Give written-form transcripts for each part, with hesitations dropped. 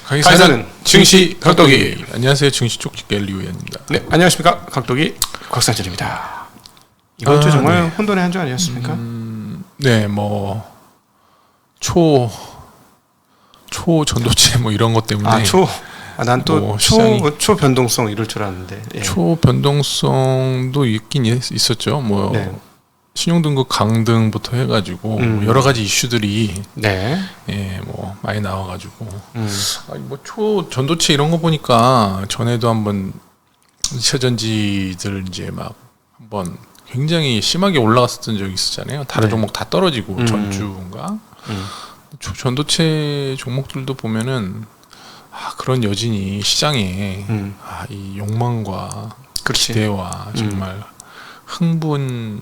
가이사는 증시 각도기. 안녕하세요, 증시 쪽집게 리우현입니다. 네, 안녕하십니까, 각도기 곽상철입니다. 이번 주 정말 혼돈의 한 주 아니었습니까? 네, 뭐 초전도체 뭐 이런 것 때문에 난 또 초변동성 이럴 줄 알았는데. 예. 초변동성도 있긴 있었죠. 뭐 네. 신용등급 강등부터 해가지고 여러 가지 이슈들이 뭐 많이 나와가지고 뭐 초전도체 이런 거 보니까 전에도 한번 2차 전지들 이제 막 한번 굉장히 심하게 올라갔었던 적이 있었잖아요. 다른 종목 다 떨어지고 전주인가. 전도체 종목들도 보면은 그런 여진이 시장에 이 욕망과 기대와 정말 흥분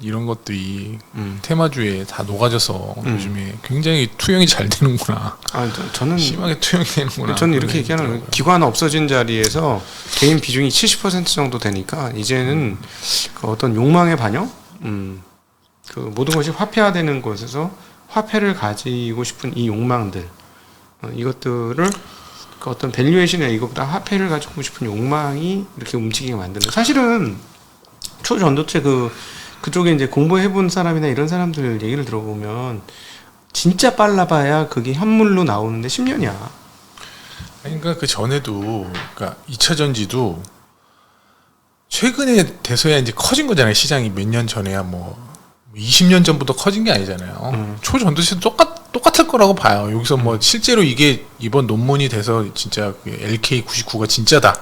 이런 것들이 테마주에 다 녹아져서 요즘에 굉장히 투영이 잘 되는구나. 저는 심하게 투영이 되는구나. 저는 이렇게 얘기하는 기관 없어진 자리에서 개인 비중이 70% 정도 되니까 이제는 그 어떤 욕망의 반영, 그 모든 것이 화폐화되는 곳에서 화폐를 가지고 싶은 이 욕망들, 이것들을 그 어떤 밸류에이션이나 이것보다 화폐를 가지고 싶은 욕망이 이렇게 움직이게 만드는. 사실은 초전도체 그쪽에 이제 공부해본 사람이나 이런 사람들 얘기를 들어보면 진짜 빨라봐야 그게 현물로 나오는데 10년이야. 그러니까 그 전에도, 그러니까 2차 전지도 최근에 돼서야 이제 커진 거잖아요. 시장이 몇 년 전에야 뭐 20년 전부터 커진 게 아니잖아요. 초전도체도 똑같을 거라고 봐요. 여기서 뭐 실제로 이게 이번 논문이 돼서 진짜 LK99가 진짜다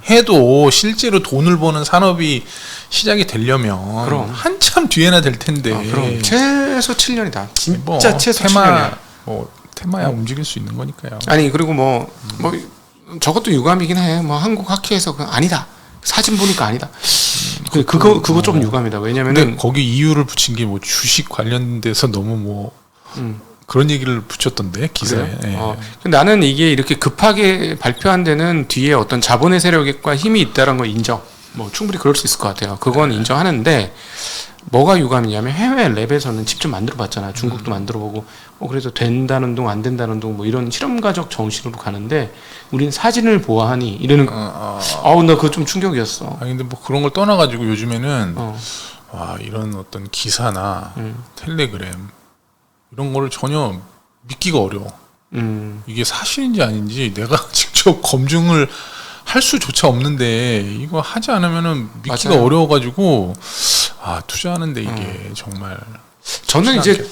해도 실제로 돈을 버는 산업이 시작이 되려면 그럼 한참 뒤에나 될 텐데. 그럼 최소 7년이다. 진짜 최소 7년이야. 테마야 움직일 수 있는 거니까요. 아니 그리고 뭐 저것도 유감이긴 해. 뭐 한국 학회에서 아니다. 사진 보니까 아니다. 그거 좀 유감이다. 왜냐면은 거기 이유를 붙인 게 뭐 주식 관련돼서 너무 그런 얘기를 붙였던데 기사에. 근데 나는 이게 이렇게 급하게 발표한 데는 뒤에 어떤 자본의 세력과 힘이 있다는 거 인정. 뭐 충분히 그럴 수 있을 것 같아요. 그건 인정하는데 뭐가 유감이냐면 해외 랩에서는 직접 만들어봤잖아. 중국도 만들어보고 그래서 된다는 동 안 된다는 동 뭐 이런 실험가적 정신으로 가는데 우린 사진을 보아하니 이러는. 나 그거 좀 충격이었어. 근데 뭐 그런 걸 떠나가지고 요즘에는 이런 어떤 기사나 텔레그램 이런 거를 전혀 믿기가 어려워. 이게 사실인지 아닌지 내가 직접 검증을 할 수조차 없는데 이거 하지 않으면은 믿기가 맞아요. 어려워가지고 투자하는데 이게 정말 저는 이제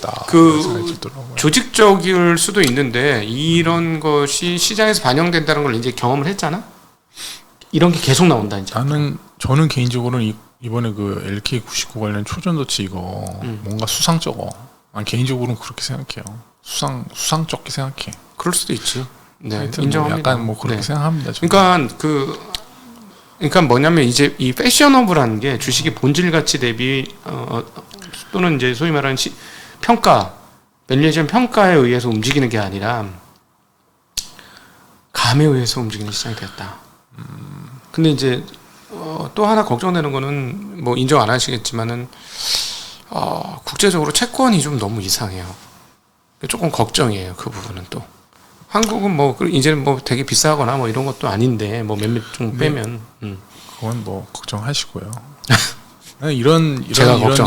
조직적일 수도 있는데 이런 것이 시장에서 반영된다는 걸 이제 경험을 했잖아. 이런 게 계속 나온다 이제. 저는 개인적으로는 이번에 그 LK99 관련 초전도체 이거 뭔가 수상쩍어. 개인적으로는 그렇게 생각해요. 수상쩍게 생각해. 그럴 수도 있지. 네, 인정합니다. 약간 그렇게 생각합니다. 저는. 그러니까 뭐냐면 이제 이 패셔너블한 게 주식의 본질 가치 대비 또는 이제 소위 말하는 평가, 밸류에이션 평가에 의해서 움직이는 게 아니라 감에 의해서 움직이는 시장이 됐다. 근데 이제 또 하나 걱정되는 거는 뭐 인정 안 하시겠지만은 국제적으로 채권이 좀 너무 이상해요. 조금 걱정이에요. 그 부분은 또. 한국은 뭐 이제는 뭐 되게 비싸거나 뭐 이런 것도 아닌데 뭐 몇몇 좀 빼면 그건 뭐 걱정하시고요. 이런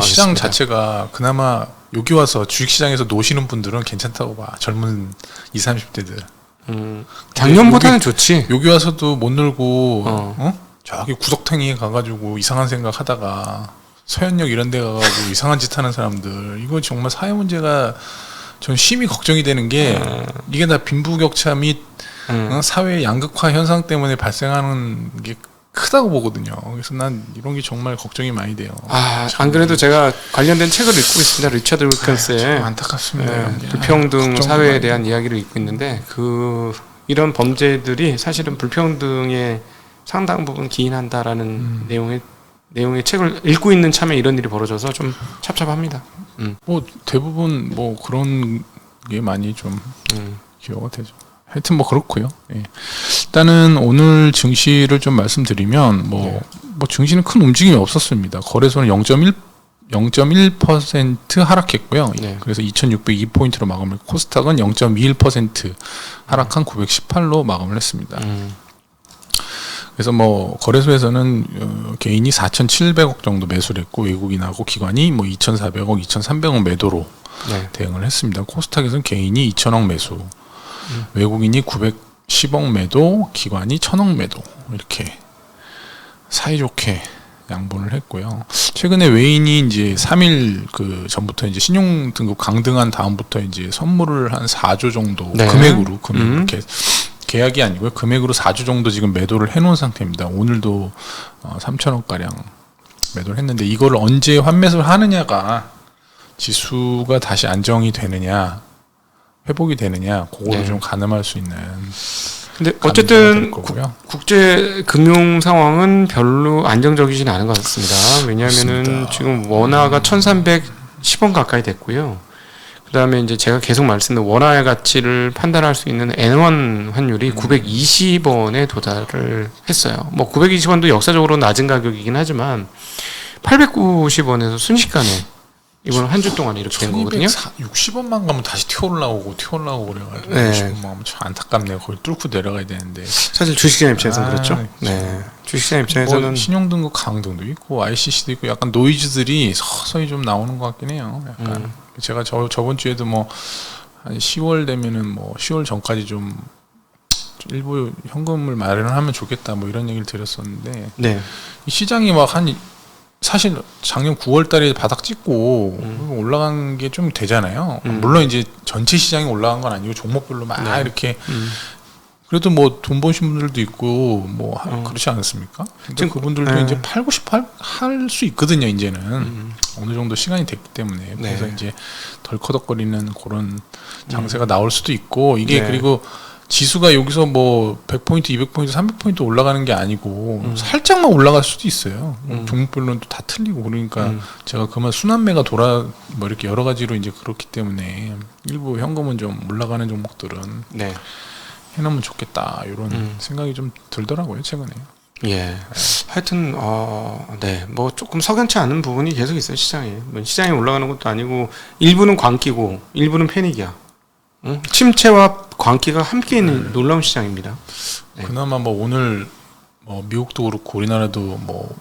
시장 자체가 그나마 여기 와서 주식시장에서 노시는 분들은 괜찮다고 봐. 젊은 20, 30대들. 작년보다는 좋지. 여기 와서도 못 놀고 저기 구석탱이에 가가지고 이상한 생각 하다가 서현역 이런 데 가가지고 이상한 짓 하는 사람들, 이거 정말 사회 문제가 전 심히 걱정이 되는 게 이게 다 빈부격차 및 사회 양극화 현상 때문에 발생하는 게 크다고 보거든요. 그래서 난 이런 게 정말 걱정이 많이 돼요. 안 그래도 제가 관련된 책을 읽고 있습니다. 리처드 윌킨스의 안타깝습니다. 불평등 사회에 대한 이야기를 읽고 있는데 이런 범죄들이 사실은 불평등의 상당 부분 기인한다라는 내용의 책을 읽고 있는 참에 이런 일이 벌어져서 좀 찹찹합니다. 뭐 대부분 뭐 그런 게 많이 좀 기여가 되죠. 하여튼 뭐 그렇고요. 일단은 오늘 증시를 좀 말씀드리면 뭐 증시는 큰 움직임이 없었습니다. 거래소는 0.1% 하락했고요. 네. 그래서 2,602포인트로 마감을 했고 코스닥은 0.21% 하락한 918로 마감을 했습니다. 그래서 뭐 거래소에서는 개인이 4,700억 정도 매수를 했고 외국인하고 기관이 뭐 2,400억, 2,300억 매도로 네. 대응을 했습니다. 코스닥에서는 개인이 2,000억 매수, 외국인이 910억 매도, 기관이 1,000억 매도 이렇게 사이좋게 양분을 했고요. 최근에 외인이 이제 3일 그 전부터 이제 신용 등급 강등한 다음부터 이제 선물을 한 4조 정도 네. 금액으로 이렇게 계약이 아니고요. 금액으로 4조 정도 지금 매도를 해놓은 상태입니다. 오늘도 3천억 가량 매도를 했는데 이걸 언제 환매를 하느냐가 지수가 다시 안정이 되느냐, 회복이 되느냐, 그거를 네. 좀 가늠할 수 있는. 근데 어쨌든 거고요. 국제 금융 상황은 별로 안정적이진 않은 것 같습니다. 왜냐하면은 그렇습니다. 지금 원화가 1,310원 가까이 됐고요. 그다음에 이제 제가 계속 말씀드린 원화의 가치를 판단할 수 있는 N1 환율이 920원에 도달을 했어요. 뭐 920원도 역사적으로 낮은 가격이긴 하지만 890원에서 순식간에 이번 한 주 동안에 이렇게 된 거거든요. 60원만 가면 다시 튀어올라오고 그래가지고 네. 60원만 가면 참 안타깝네요. 거기 뚫고 내려가야 되는데. 사실 주식시장 입장에서는 그렇죠. 네. 주식시장 입장에서는 뭐 신용등급 강등도 있고 ICC도 있고 약간 노이즈들이 서서히 좀 나오는 것 같긴 해요. 약간 제가 저번 주에도 뭐 한 10월 되면은 뭐 10월 전까지 좀 일부 현금을 마련하면 좋겠다 뭐 이런 얘기를 드렸었는데 네. 이 시장이 막 한 사실 작년 9월 달에 바닥 찍고 올라간 게 좀 되잖아요. 물론 이제 전체 시장이 올라간 건 아니고 종목별로 막 네. 이렇게 그래도 뭐 돈 버신 분들도 있고 뭐 그렇지 않습니까? 근데 지금 그분들도 네. 이제 팔고 싶어 할 수 있거든요. 이제는 어느 정도 시간이 됐기 때문에 그래서 네. 이제 덜 커덕거리는 그런 장세가 나올 수도 있고 이게 네. 그리고 지수가 여기서 뭐 100포인트, 200포인트, 300포인트 올라가는 게 아니고 살짝만 올라갈 수도 있어요. 종목별로는 또 다 틀리고 그러니까 제가 그만 순환매가 뭐 이렇게 여러 가지로 이제 그렇기 때문에 일부 현금은 좀 올라가는 종목들은 네. 해놓으면 좋겠다 이런 생각이 좀 들더라고요 최근에. 예. 하여튼 네. 뭐 조금 석연치 않은 부분이 계속 있어요, 시장에. 뭐 시장이 올라가는 것도 아니고 일부는 광기고 일부는 패닉이야. 침체와 광기가 함께 있는 놀라운 시장입니다. 네. 그나마 뭐 오늘 뭐 미국도 그렇고 우리나라도 뭐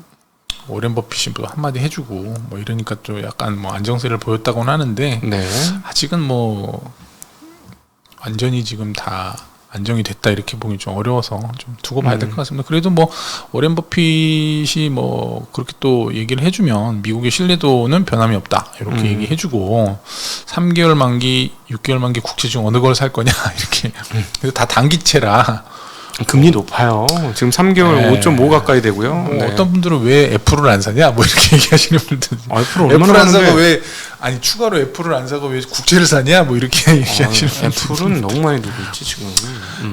워렌 버핏이 뭐 한마디 해주고 뭐 이러니까 좀 약간 뭐 안정세를 보였다고는 하는데 네. 아직은 뭐 완전히 지금 다 안정이 됐다 이렇게 보기 좀 어려워서 좀 두고 봐야 될 것 같습니다. 그래도 뭐 워렌 버핏이 뭐 그렇게 또 얘기를 해주면 미국의 신뢰도는 변함이 없다 이렇게 얘기해주고 3개월 만기, 6개월 만기 국채 중 어느 걸 살 거냐 이렇게 그래서 다 단기채라 금리 높아요. 지금 3개월 네. 5.5 가까이 되고요. 뭐 네. 어떤 분들은 왜 애플을 안 사냐 뭐 이렇게 얘기하시는 분들 애플을 얼마나 애플 안 사고 사는데 왜 아니 추가로 애플을 안 사고 왜 국채를 사냐 뭐 이렇게 얘기하시는 분들 애플은 너무 많이 누고 있지 지금.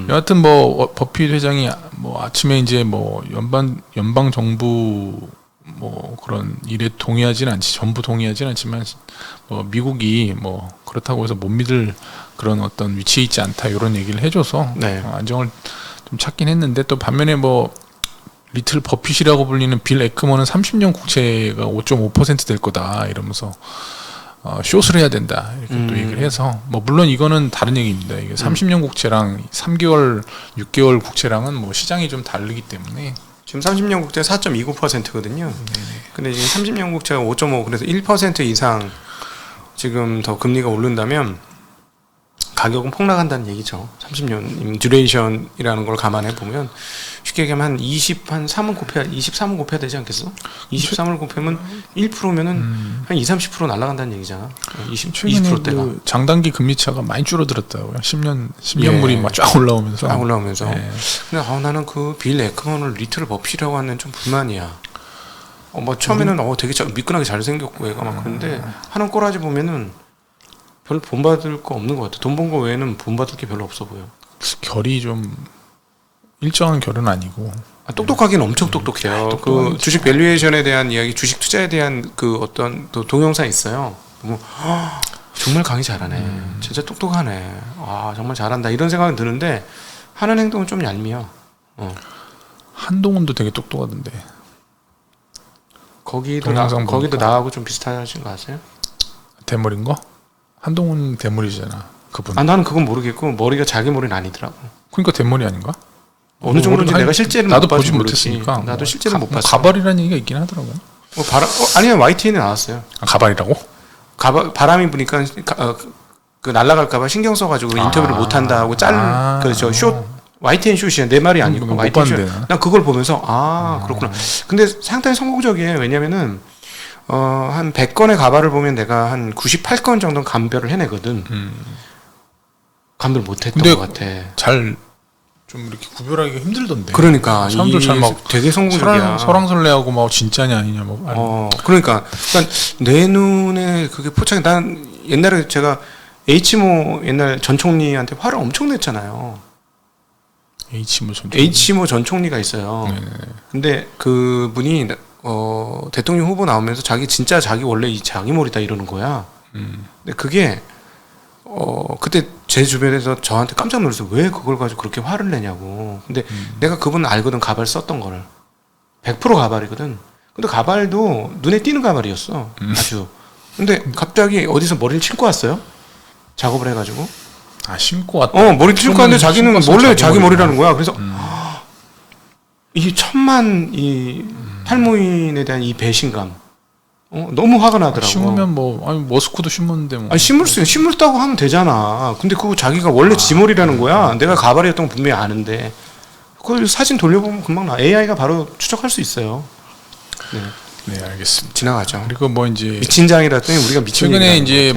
여하튼 뭐 버핏 회장이 뭐 아침에 이제 뭐 연방 정부 뭐 그런 일에 동의하지는 않지 전부 동의하지는 않지만 뭐 미국이 뭐 그렇다고 해서 못 믿을 그런 어떤 위치에 있지 않다 이런 얘기를 해줘서 네. 안정을 좀 찾긴 했는데 또 반면에 뭐 리틀 버핏이라고 불리는 빌 에크먼은 30년 국채가 5.5%될 거다 이러면서 숏을 해야 된다 이렇게 또 얘기를 해서 뭐 물론 이거는 다른 얘기입니다. 이게 30년 국채랑 3개월, 6개월 국채랑은 뭐 시장이 좀 다르기 때문에 지금 30년 국채 4.29%거든요. 근데 지금 30년 국채가 5.5 그래서 1% 이상 지금 더 금리가 오른다면 가격은 폭락한다는 얘기죠. 30년 듀레이션이라는 걸 감안해 보면 쉽게 얘기하면 한 23을 곱해야 되지 않겠어? 23을 곱하면 1%면은 한 20-30% 날아간다는 얘기잖아. 20%대가 그 장단기 금리 차가 많이 줄어들었다고요. 10년물이 막 쫙 올라오면서. 쫙 올라오면서. 네. 근데 나는 그 빌 에크먼을 리틀 버핏이라고 하는 좀 불만이야. 뭐 처음에는 되게 미끈하게 잘생겼고 얘가 막 그런데 하는 꼬라지 보면은 별 본받을 거 없는 것 같아. 돈 번 거 외에는 본받을 게 별로 없어 보여. 결이 좀 일정한 결은 아니고. 똑똑하긴 엄청 똑똑해요. 그 주식 밸류에이션에 대한 이야기, 주식 투자에 대한 그 어떤 또 동영상 있어요. 보면 정말 강의 잘하네. 진짜 똑똑하네. 정말 잘한다. 이런 생각이 드는데 하는 행동은 좀 얄미워. 한동훈도 되게 똑똑하던데. 동영상 거기도 보니까. 나하고 좀 비슷하신 거 아세요? 대머리인 거? 한동훈 대머리잖아. 그분. 아 나는 그건 모르겠고 머리가 자기 머리는 아니더라고. 그러니까 대머리 아닌가? 어느 정도인지 아니, 내가 실제는 나도 못 봐서 보지 모르지. 못했으니까. 나도 실제는 못 봤어. 가발이라는 얘기가 있긴 하더라고요. 아니야 YTN에 나왔어요. 아, 가발이라고? 바람이 부니까 그 날아갈까봐 신경 써가지고 인터뷰를 못 한다고 그저 숏 YTN 숏이야. 내 말이 아니고 못 YTN 숏. 봤는데, 난 그걸 보면서 그렇구나. 근데 상당히 성공적이에요. 왜냐면은 한 100건의 가발을 보면 내가 한 98건 정도는 감별을 해내거든. 감별 못했던 근데 것 같아. 잘 좀 이렇게 구별하기가 힘들던데. 그러니까 사람들 잘 막 되게 성공적이야. 설왕설래하고 막 진짜냐 아니냐 뭐. 그러니까 내 눈에 그게 포착이. 난 옛날에 제가 H모 옛날 전 총리한테 화를 엄청 냈잖아요. H모 전 총리가 있어요. 네네. 근데 그분이 대통령 후보 나오면서 자기 원래 자기 머리다 이러는 거야. 근데 그게 그때 제 주변에서 저한테 깜짝 놀랐어요. 왜 그걸 가지고 그렇게 화를 내냐고. 근데 내가 그분 알거든. 가발 썼던 거를 100% 가발이거든. 근데 가발도 눈에 띄는 가발이었어. 아주. 근데 갑자기 어디서 머리를 칠고 왔어요. 작업을 해가지고. 아, 신고 왔다. 머리를 칠고 왔는데 자기는 몰래 자기 머리라는 거야. 그래서 이 천만 이 탈모인에 대한 이 배신감. 너무 화가 나더라고. 심으면 머스크도 심었는데 뭐. 심을다고 하면 되잖아. 근데 그거 자기가 원래 지 머리라는 거야. 내가 가발이었던 거 분명히 아는데. 그걸 사진 돌려보면 금방 AI가 바로 추적할 수 있어요. 네, 알겠습니다. 지나가죠. 그리고 뭐 이제 미친장이라더니 우리가 미친. 최근에 이제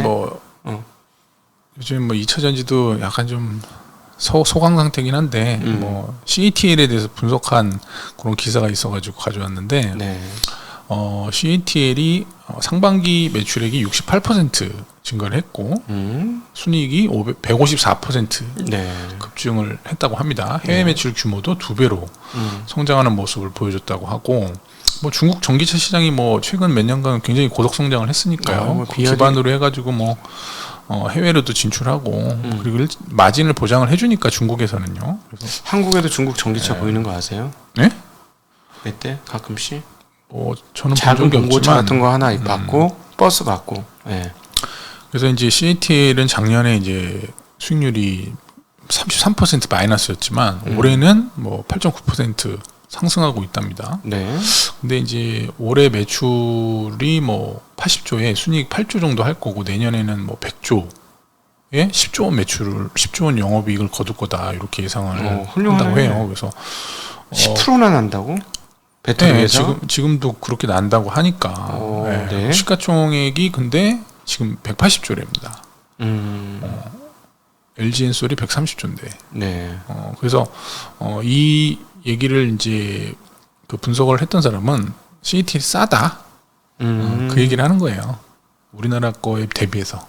요즘 2차 전지도 약간 좀 소강 상태긴 한데 뭐 CATL에 대해서 분석한 그런 기사가 있어가지고 가져왔는데. 네. CATL이 상반기 매출액이 68% 증가를 했고 순이익이 154% 네. 급증을 했다고 합니다. 해외 매출 규모도 2배로 성장하는 모습을 보여줬다고 하고 뭐 중국 전기차 시장이 뭐 최근 몇 년간 굉장히 고속 성장을 했으니까요. 그 기반으로 해가지고 뭐 해외로도 진출하고 그리고 마진을 보장을 해주니까 중국에서는요. 그래서 한국에도 중국 전기차 보이는 거 아세요? 네? 몇 대? 가끔씩? 저는 작은 공고차 없지만, 같은 거 하나 받고 버스 받고. 네. 그래서 이제 CATL은 작년에 이제 수익률이 33% 마이너스였지만 올해는 뭐 8.9% 상승하고 있답니다. 네. 근데 이제 올해 매출이 뭐 80조에 순이익 8조 정도 할 거고 내년에는 뭐 100조에 10조 원 매출을 10조 원 영업이익을 거둘 거다 이렇게 예상을 한다고 해요. 그래서 10%나 난다고? 배터리에서? 지금도 그렇게 난다고 하니까. 네. 시가총액이 근데 지금 180조랍니다. LG엔솔이 130조인데. 네. 그래서 이 얘기를 이제 그 분석을 했던 사람은 CATL이 싸다. 그 얘기를 하는 거예요. 우리나라 거에 대비해서.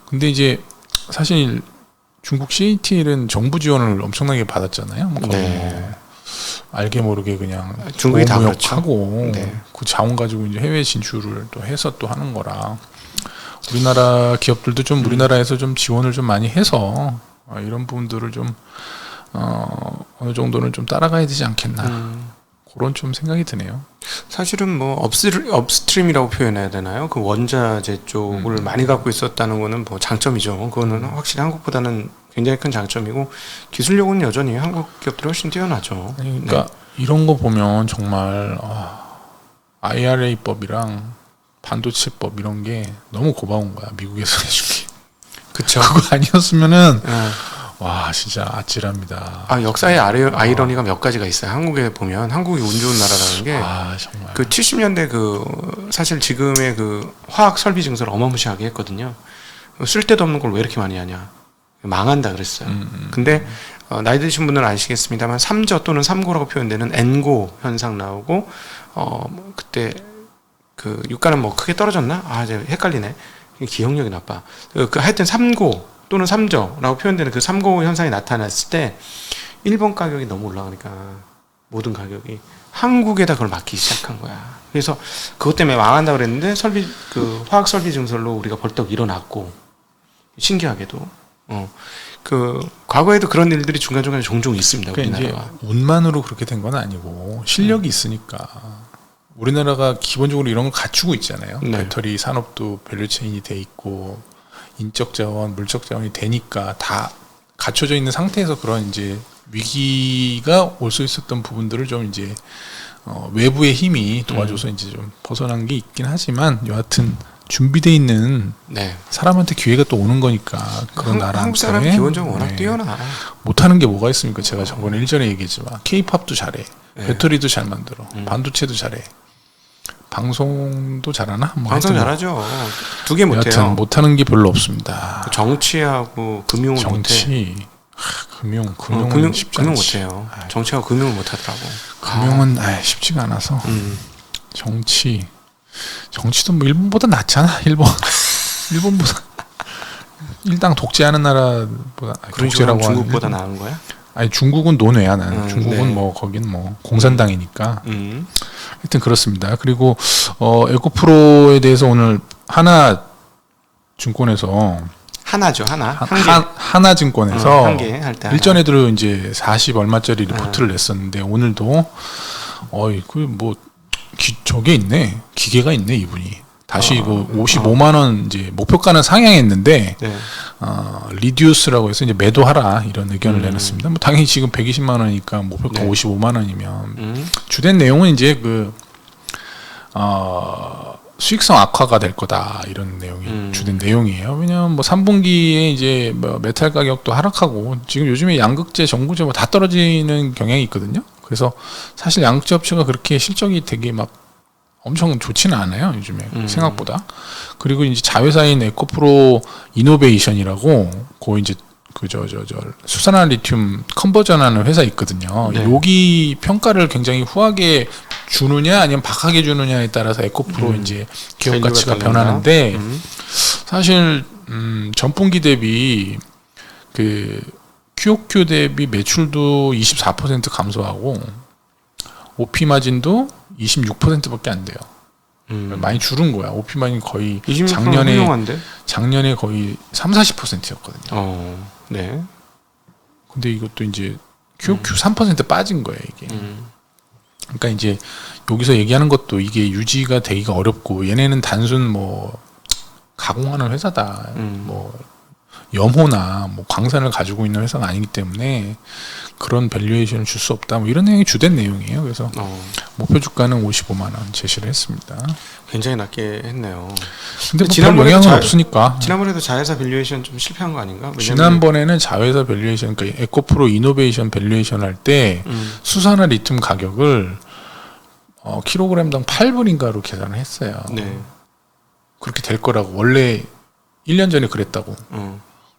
근데 이제 사실 중국 CATL은 정부 지원을 엄청나게 받았잖아요. 뭐 네. 알게 모르게 그냥 중국이 다 그렇죠. 하고 그 자원 가지고 이제 해외 진출을 또 해서 또 하는 거라 우리나라 기업들도 좀 우리나라에서 좀 지원을 좀 많이 해서 이런 부분들을 좀 어느 정도는 좀 따라가야 되지 않겠나 그런 좀 생각이 드네요. 사실은 뭐 업스트림이라고 표현해야 되나요? 그 원자재 쪽을 많이 갖고 있었다는 거는 뭐 장점이죠. 그거는 확실히 한국보다는 굉장히 큰 장점이고 기술력은 여전히 한국 기업들이 훨씬 뛰어나죠. 그러니까 이런 거 보면 정말 IRA법이랑 반도체법 이런 게 너무 고마운 거야. 미국에서 해준 게. 그쵸. 그거 아니었으면은 와 진짜 아찔합니다. 역사의 아이러니가 몇 가지가 있어요. 한국에 보면 한국이 운 좋은 나라라는 게 정말. 그 70년대 사실 지금의 그 화학 설비 증설을 어마무시하게 했거든요. 쓸데도 없는 걸 왜 이렇게 많이 하냐. 망한다 그랬어요. 근데 나이 드신 분들은 아시겠습니다만 3저 또는 3고라고 표현되는 N고 현상 나오고 그때 그 유가는 뭐 크게 떨어졌나? 이제 헷갈리네. 기억력이 나빠. 하여튼 3고 또는 3저라고 표현되는 그 3고 현상이 나타났을 때 일본 가격이 너무 올라가니까 모든 가격이 한국에다 그걸 맡기기 시작한 거야. 그래서 그것 때문에 망한다 그랬는데 그 화학 설비 증설로 우리가 벌떡 일어났고 신기하게도 그 과거에도 그런 일들이 중간중간에 종종 있습니다. 그러니까 우리나라가. 이제 운만으로 그렇게 된 건 아니고 실력이 있으니까 우리나라가 기본적으로 이런 걸 갖추고 있잖아요. 네. 배터리 산업도 밸류체인이 돼 있고 인적 자원, 물적 자원이 되니까 다 갖춰져 있는 상태에서 그런 이제 위기가 올 수 있었던 부분들을 좀 이제 외부의 힘이 도와줘서 이제 좀 벗어난 게 있긴 하지만 여하튼 준비돼 있는 네. 사람한테 기회가 또 오는 거니까 그런 나라한테 한국 사람 기본적으로 워낙 네. 뛰어나. 못하는 게 뭐가 있습니까? 제가 저번에 일전에 얘기했지만 K-팝도 잘해, 네. 배터리도 잘 만들어, 반도체도 잘해, 방송도 잘하나? 뭐 방송 하여튼 잘하죠. 두 개 못해요. 여하튼 못하는 게 별로 없습니다. 그 정치하고 금융을 못해. 정치, 금융은 쉽지 금융 않지. 못해요. 정치하고 금융을 못하더라고. 금융은 쉽지가 않아서 정치도 뭐 일본보다 낫잖아. 일본보다 일당 독재하는 나라보다 그런 식으로 독재라고 중국보다 하는 나은 거야? 아니 중국은 노예야. 나는 중국은 네. 뭐 거긴 뭐 공산당이니까. 하여튼 그렇습니다. 그리고 에코프로에 대해서 오늘 하나증권에서 하나죠, 하나. 하나증권에서 한 개 할 때. 일전에도 이제 40 얼마짜리 리포트를 냈었는데 오늘도 뭐 저게 있네. 기계가 있네 이분이. 다시 이거 55만 원 이제 목표가는 상향했는데 네. 리듀스라고 해서 이제 매도하라 이런 의견을 내놨습니다. 뭐 당연히 지금 120만 원이니까 목표가 네. 55만 원이면 주된 내용은 이제 수익성 악화가 될 거다 이런 내용이 주된 내용이에요. 왜냐하면 뭐 3분기에 이제 뭐 메탈 가격도 하락하고 지금 요즘에 양극재, 전구재 뭐 다 떨어지는 경향이 있거든요. 그래서 사실 양극재 업체가 그렇게 실적이 되게 막 엄청 좋지는 않아요 요즘에 생각보다. 그리고 이제 자회사인 에코프로 이노베이션이라고 그 이제 수산화 리튬 컨버전하는 회사 있거든요. 네. 여기 평가를 굉장히 후하게 주느냐 아니면 박하게 주느냐에 따라서 에코프로 이제 기업 가치가 변하는데 사실 전분기 대비 그 QOQ 대비 매출도 24% 감소하고 OP 마진도 26%밖에 안 돼요. 많이 줄은 거야. OP 마진 거의 26%는 훌륭한데? 작년에 거의 30-40%였거든요. 네. 근데 이것도 이제 QOQ 3% 빠진 거예요, 이게. 그러니까 이제 여기서 얘기하는 것도 이게 유지가 되기가 어렵고 얘네는 단순 뭐 가공하는 회사다. 뭐 염호나 뭐 광산을 가지고 있는 회사가 아니기 때문에 그런 밸류에이션을 줄 수 없다. 뭐 이런 내용이 주된 내용이에요. 그래서 목표 주가는 55만 원 제시를 했습니다. 굉장히 낮게 했네요. 근데 뭐 별 영향은 없으니까. 지난번에도 자회사 밸류에이션 좀 실패한 거 아닌가? 지난번에는 자회사 밸류에이션, 그러니까 에코프로 이노베이션 밸류에이션 할 때 수산화 리튬 가격을 킬로그램당 8불인가로 계산을 했어요. 네. 그렇게 될 거라고 원래 1년 전에 그랬다고.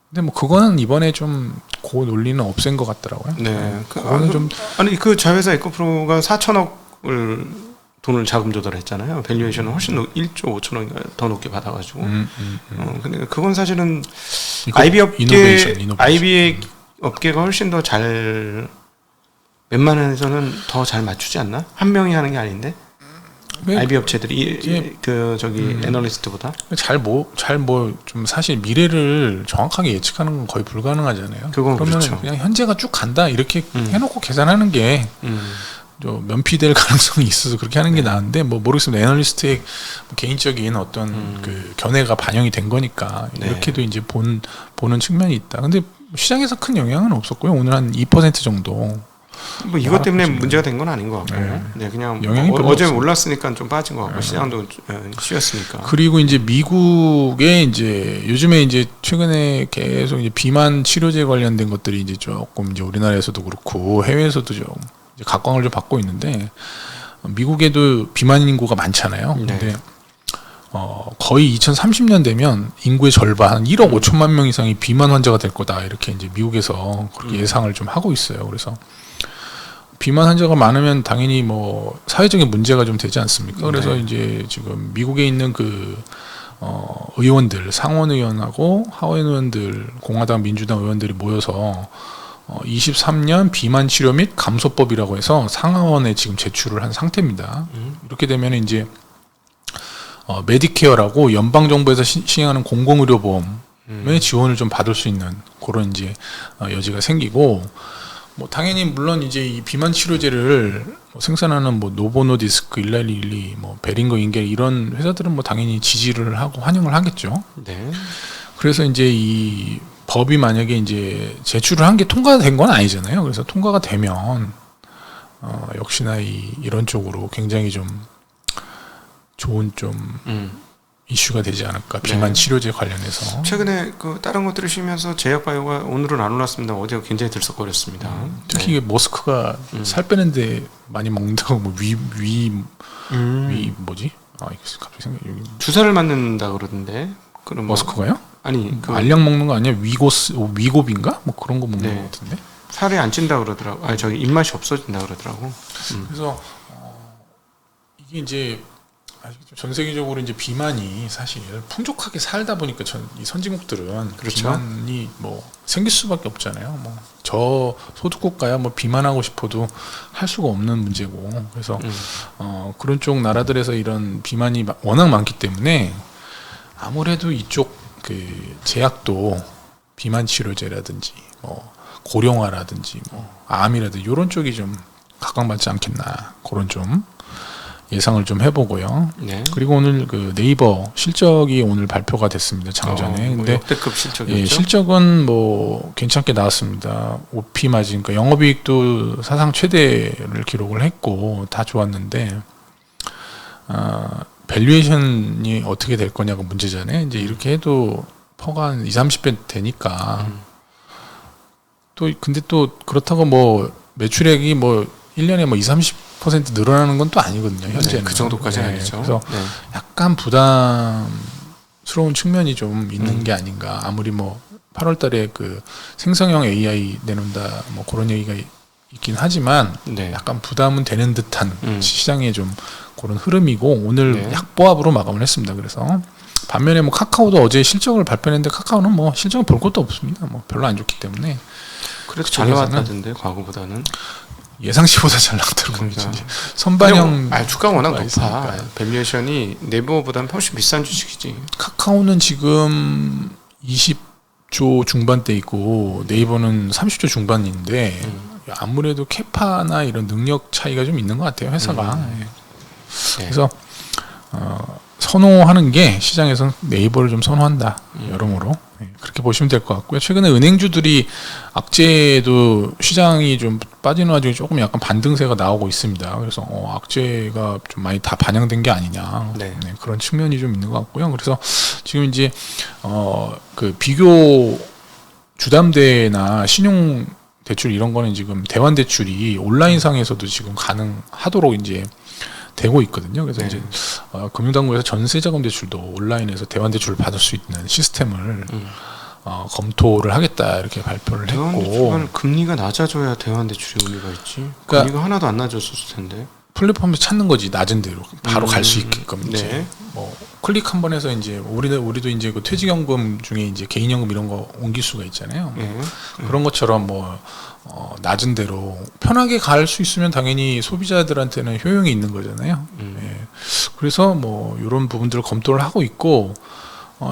근데 뭐 그거는 이번에 좀 그 논리는 없앤 것 같더라고요. 네. 그거는 좀 아니 그 자회사 에코프로가 4천억을 돈을 자금 조달했잖아요. 밸류에이션은 훨씬 1조 5천억 더 높게 받아가지고. 근데 그건 사실은 IB 업계가 훨씬 더 잘 웬만해서는 더 잘 맞추지 않나? 한 명이 하는 게 아닌데. IB 업체들이 애널리스트보다 좀 사실 미래를 정확하게 예측하는 건 거의 불가능하잖아요. 그건 그러면 그렇죠. 그냥 현재가 쭉 간다 이렇게 해놓고 계산하는 게 좀 면피될 가능성이 있어서 그렇게 하는 게 나은데 뭐 모르겠습니다. 애널리스트의 개인적인 어떤 그 견해가 반영이 된 거니까 이렇게도 이제 보는 측면이 있다. 근데 시장에서 큰 영향은 없었고요. 오늘 한 2% 정도. 뭐 이것 때문에 문제가 된 건 아닌 것 같고, 그냥 영향이 어제 올랐으니까 좀 빠진 것 같고 시장도 쉬었으니까. 그리고 이제 미국에 이제 요즘에 이제 최근에 계속 이제 비만 치료제 관련된 것들이 이제 조금 이제 우리나라에서도 그렇고 해외에서도 좀 이제 각광을 좀 받고 있는데 미국에도 비만 인구가 많잖아요. 근데 거의 2030년 되면 인구의 절반, 한 1억 5천만 명 이상이 비만 환자가 될 거다 이렇게 이제 미국에서 그렇게 예상을 좀 하고 있어요. 그래서 비만 환자가 많으면 당연히 뭐 사회적인 문제가 좀 되지 않습니까? 그래서 이제 지금 미국에 있는 의원들, 상원 의원하고 하원 의원들, 공화당, 민주당 의원들이 모여서 23년 비만 치료 및 감소법이라고 해서 상하원에 지금 제출을 한 상태입니다. 이렇게 되면 이제 메디케어라고 연방 정부에서 시행하는 공공의료보험의 지원을 좀 받을 수 있는 그런 이제 여지가 생기고. 뭐 당연히 물론 이제 이 비만 치료제를 뭐 생산하는 뭐 노보노디스크, 일라릴리, 뭐 베링거 인겔 이런 회사들은 뭐 당연히 지지를 하고 환영을 하겠죠. 네. 그래서 이제 이 법이 만약에 이제 제출을 한 게 통과된 건 아니잖아요. 그래서 통과가 되면 역시나 이런 쪽으로 굉장히 좀 좋은 좀 이슈가 되지 않을까. 비만 치료제 관련해서. 최근에 그 다른 거 들으시면서 제약바이오가 오늘은 안 올랐습니다. 어제 굉장히 들썩거렸습니다. 특히 이게 머스크가 살 빼는데 많이 먹는다고 뭐 위 뭐지? 아 이거 갑자기 생각 여기 주사를 맞는다 그러던데. 그럼 뭐, 머스크가요? 아니 그 알약 먹는 거 아니야? 위고비인가? 뭐 그런 거 먹는 거 같은데. 살이 안 찐다 그러더라고. 아니 저기 입맛이 없어진다 그러더라고. 그래서 이게 이제 아시겠죠? 전 세계적으로 이제 비만이 사실 풍족하게 살다 보니까 이 선진국들은 그렇죠. 비만이 뭐 생길 수밖에 없잖아요. 뭐 저 소득국가야 뭐 비만하고 싶어도 할 수가 없는 문제고. 그래서 그런 쪽 나라들에서 이런 비만이 워낙 많기 때문에 아무래도 이쪽 그 제약도 비만 치료제라든지 뭐 고령화라든지 뭐 암이라든지 이런 쪽이 좀 각광받지 않겠나 그런 좀 예상을 좀 해보고요. 네. 그리고 오늘 그 네이버 실적이 오늘 발표가 됐습니다. 장전에. 뭐 근데 역대급 실적이었죠. 예, 실적은 뭐 괜찮게 나왔습니다. OP 마진, 그러니까 영업이익도 사상 최대를 기록을 했고 다 좋았는데 밸류에이션이 어떻게 될 거냐가 문제잖아요. 이제 이렇게 해도 퍼가 한 20-30배 되니까 또 근데 또 그렇다고 뭐 매출액이 뭐 1년에 뭐 20-30% 늘어나는 건 또 아니거든요. 현재는. 그 정도까지는 네, 아니죠. 그래서 네. 약간 부담스러운 측면이 좀 있는 게 아닌가. 아무리 뭐 8월달에 그 생성형 AI 내놓는다 뭐 그런 얘기가 있긴 하지만 네. 약간 부담은 되는 듯한 시장의 좀 그런 흐름이고 오늘 네. 약보합으로 마감을 했습니다. 그래서 반면에 뭐 카카오도 어제 실적을 발표했는데 카카오는 뭐 실적을 볼 것도 없습니다. 뭐 별로 안 좋기 때문에 그래도 잘 나왔다던데 과거보다는. 예상치보다 잘 나왔더라고요. 그러니까. 선반영 주가가 워낙 높아. 있으니까. 밸류에이션이 네이버보다는 훨씬 비싼 주식이지. 카카오는 지금 20조 중반대 있고 네이버는 30조 중반인데 아무래도 캐파나 이런 능력 차이가 좀 있는 것 같아요. 회사가. 예. 네. 그래서 선호하는 게 시장에서는 네이버를 좀 선호한다. 여러모로 그렇게 보시면 될 것 같고요. 최근에 은행주들이 악재도 시장이 좀 빠지는 와중에 조금 약간 반등세가 나오고 있습니다. 그래서 악재가 좀 많이 다 반영된 게 아니냐. 네. 그런 측면이 좀 있는 것 같고요. 그래서 지금 이제 그 비교 주담대나 신용 대출 이런 거는 지금 대환 대출이 온라인상에서도 지금 가능하도록 이제 되고 있거든요. 그래서 네. 이제 금융당국에서 전세자금 대출도 온라인에서 대환 대출을 받을 수 있는 시스템을 검토를 하겠다 이렇게 발표를 대환 했고 대출은 금리가 낮아져야 대환 대출이 의미가 있지. 그러니까 금리가 하나도 안 낮았을 텐데. 플랫폼에서 찾는 거지 낮은 대로 바로 갈 수 있게끔 이제 네. 뭐 클릭 한 번 해서 이제 우리도 이제 그 퇴직연금 중에 이제 개인연금 이런 거 옮길 수가 있잖아요. 네. 그런 것처럼 뭐 낮은 대로 편하게 갈 수 있으면 당연히 소비자들한테는 효용이 있는 거잖아요. 예. 그래서 뭐 이런 부분들을 검토를 하고 있고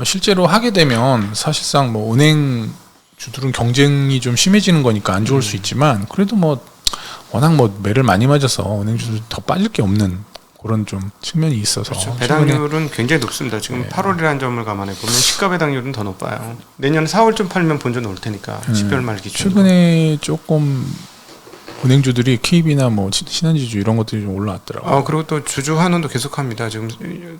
실제로 하게 되면 사실상 뭐 은행 주들은 경쟁이 좀 심해지는 거니까 안 좋을 수 있지만 그래도 뭐 워낙 뭐 매를 많이 맞아서 은행주도 더 빠질 게 없는 그런 좀 측면이 있어서 그렇죠. 배당률은 굉장히 높습니다. 지금 8월이라는 점을 감안해 보면 시가 배당률은 더 높아요. 내년 4월쯤 팔면 본전 올 테니까 10월 말 기준. 최근에 조금 은행주들이 KB나 뭐 신한지주 이런 것들이 좀 올라왔더라고요. 그리고 또 주주 환원도 계속합니다. 지금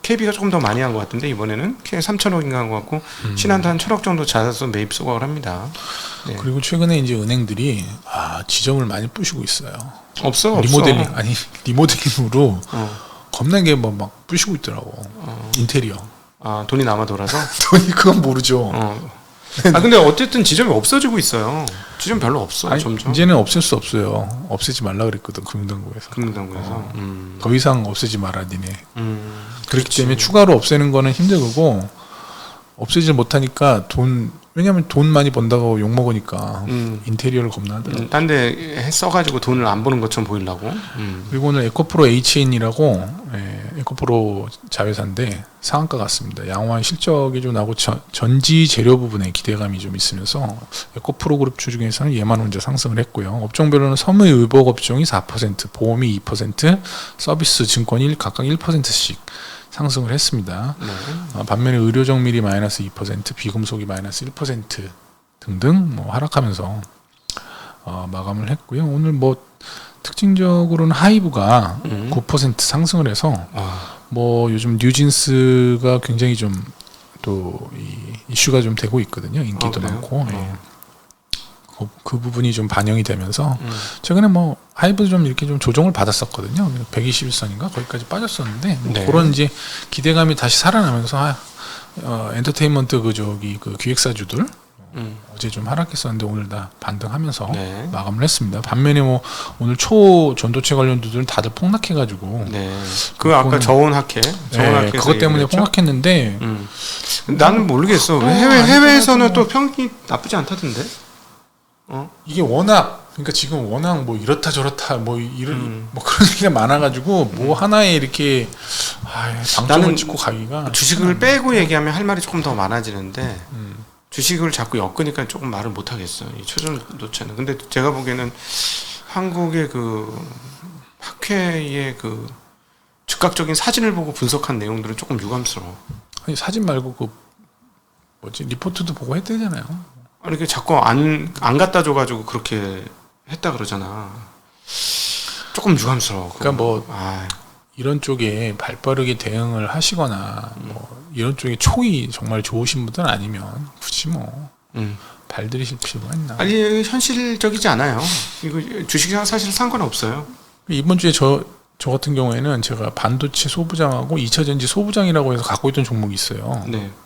KB가 조금 더 많이 한 것 같은데 이번에는 K 3천억인가 한 것 같고 신한도 한 1,000억 정도 자사서 매입 소각을 합니다. 네. 그리고 최근에 이제 은행들이 지점을 많이 부시고 있어요. 없어. 리모델링으로 겁나게 막 부시고 있더라고. 인테리어. 돈이 남아 돌아서? 돈이 그건 모르죠. 근데 어쨌든 지점이 없어지고 있어요. 지점 별로 없어. 점점. 이제는 없앨 수 없어요. 없애지 말라 그랬거든 금융당국에서. 금융당국에서. 더 이상 없애지 마라 니네. 그렇기 그렇지. 때문에 추가로 없애는 거는 힘들고 없애지 못하니까 왜냐면 돈 많이 번다고 욕 먹으니까 인테리어를 겁나 하더라고. 딴 데 써가지고 돈을 안 버는 것처럼 보이려고. 그리고 오늘 에코프로 HN이라고 에코프로 자회사인데 상한가 같습니다. 양호한 실적이 좀 나고 전지 재료 부분에 기대감이 좀 있으면서 에코프로 그룹 중에서는 얘만 혼자 상승을 했고요. 업종별로는 섬의 의복 업종이 4%, 보험이 2%, 서비스, 증권이 각각 1%씩 상승을 했습니다. 반면에 의료정밀이 마이너스 2%, 비금속이 마이너스 1% 등등 뭐 하락하면서 마감을 했고요. 오늘 뭐 특징적으로는 하이브가 9% 상승을 해서 뭐 요즘 뉴진스가 굉장히 좀 또 이슈가 좀 되고 있거든요. 인기도 많고 그 부분이 좀 반영이 되면서 최근에 뭐 하이브도 좀 이렇게 좀 조정을 받았었거든요. 121선인가 거기까지 빠졌었는데 뭐 그런 이제 기대감이 다시 살아나면서 엔터테인먼트 그 기획사주들 어제 좀 하락했었는데 오늘 다 반등하면서 마감을 했습니다. 반면에 뭐 오늘 초전도체 관련주들은 다들 폭락해가지고 그 아까 저온학회 그것 때문에 폭락했는데 나는 모르겠어. 해외에서는 또 평이 나쁘지 않다던데. 이게 워낙 그러니까 지금 워낙 뭐 이렇다 저렇다 뭐 이런 뭐 그런 얘기가 많아가지고 뭐 하나에 이렇게 방점을 찍고 가기가 주식을 빼고 얘기하면 할 말이 조금 더 많아지는데. 주식을 자꾸 엮으니까 조금 말을 못 하겠어. 이 초전도체는. 근데 제가 보기에는 한국의 그 학회의 그 즉각적인 사진을 보고 분석한 내용들은 조금 유감스러워. 아니 사진 말고 그 뭐지 리포트도 보고 해야 되잖아요. 아니 이게 자꾸 안 갖다 줘가지고 그렇게 했다 그러잖아. 조금 유감스러워. 그러니까 뭐 이런 쪽에 발빠르게 대응을 하시거나 뭐 이런 쪽에 촉이 정말 좋으신 분들은 아니면 굳이 뭐 발들이실 필요가 있나? 아니 현실적이지 않아요. 이거 주식이랑 사실 상관없어요. 이번 주에 저 같은 경우에는 제가 반도체 소부장하고 2차전지 소부장이라고 해서 갖고 있던 종목이 있어요.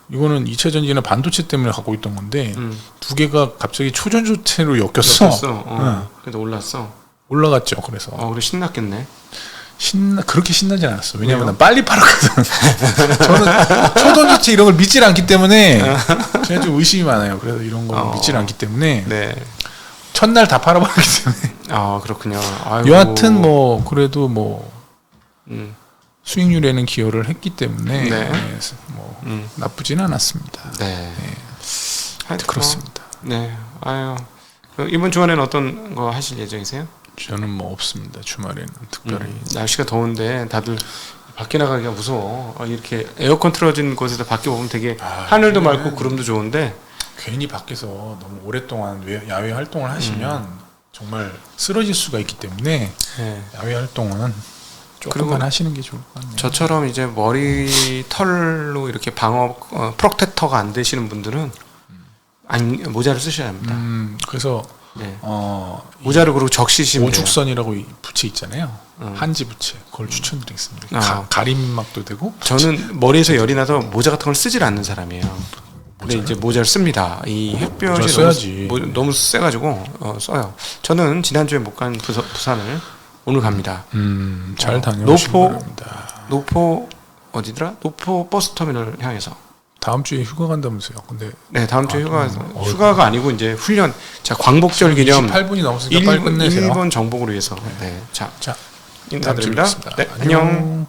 이거는 2차전지는 반도체 때문에 갖고 있던 건데 두 개가 갑자기 초전도체로 엮였어. 그래도 올라갔죠. 그래서 그래 신났겠네. 그렇게 신나지 않았어. 왜냐면 난 빨리 팔았거든. 저는 초전도체 이런 걸 믿질 않기 때문에 제가 좀 의심이 많아요. 그래서 이런 거 믿질 않기 때문에 첫날 다 팔아버리기 때문에. 그렇군요. 여하튼 뭐 그래도 뭐 수익률에는 기여를 했기 때문에 뭐 나쁘지는 않았습니다. 그렇습니다. 이번 주말에는 어떤 거 하실 예정이세요? 저는 뭐 없습니다. 주말에는 특별히 날씨가 더운데 다들 밖에 나가기가 무서워. 이렇게 에어컨 틀어진 곳에서 밖에 보면 되게 하늘도 맑고 구름도 좋은데 괜히 밖에서 너무 오랫동안 야외 활동을 하시면 정말 쓰러질 수가 있기 때문에 야외 활동은 조금만 하시는 게 좋을 것 같네요. 저처럼 이제 머리 털로 이렇게 프로텍터가 안 되시는 분들은 모자를 쓰셔야 합니다. 그래서 모자를 그리고 적시시면 오죽선이라고 부채 있잖아요. 한지 부채 그걸 추천드리겠습니다. 가림막도 되고. 저는 머리에서 열이 나서 모자 같은 걸 쓰질 않는 사람이에요. 근데 이제 모자를 씁니다. 이 햇볕이 너무 세가지고 써요. 저는 지난주에 못 간 부산을 오늘 갑니다. 잘 다녀오시기 바랍니다. 노포 어디더라? 노포 버스터미널 향해서. 다음 주에 휴가 간다면서요? 근데 다음 주에 휴가가 아니고 이제 훈련. 자, 광복절 기념 28분이 넘었으니까 빨리 끝내세요. 1번 정복을 위해서. 자, 인사드립니다. 안녕.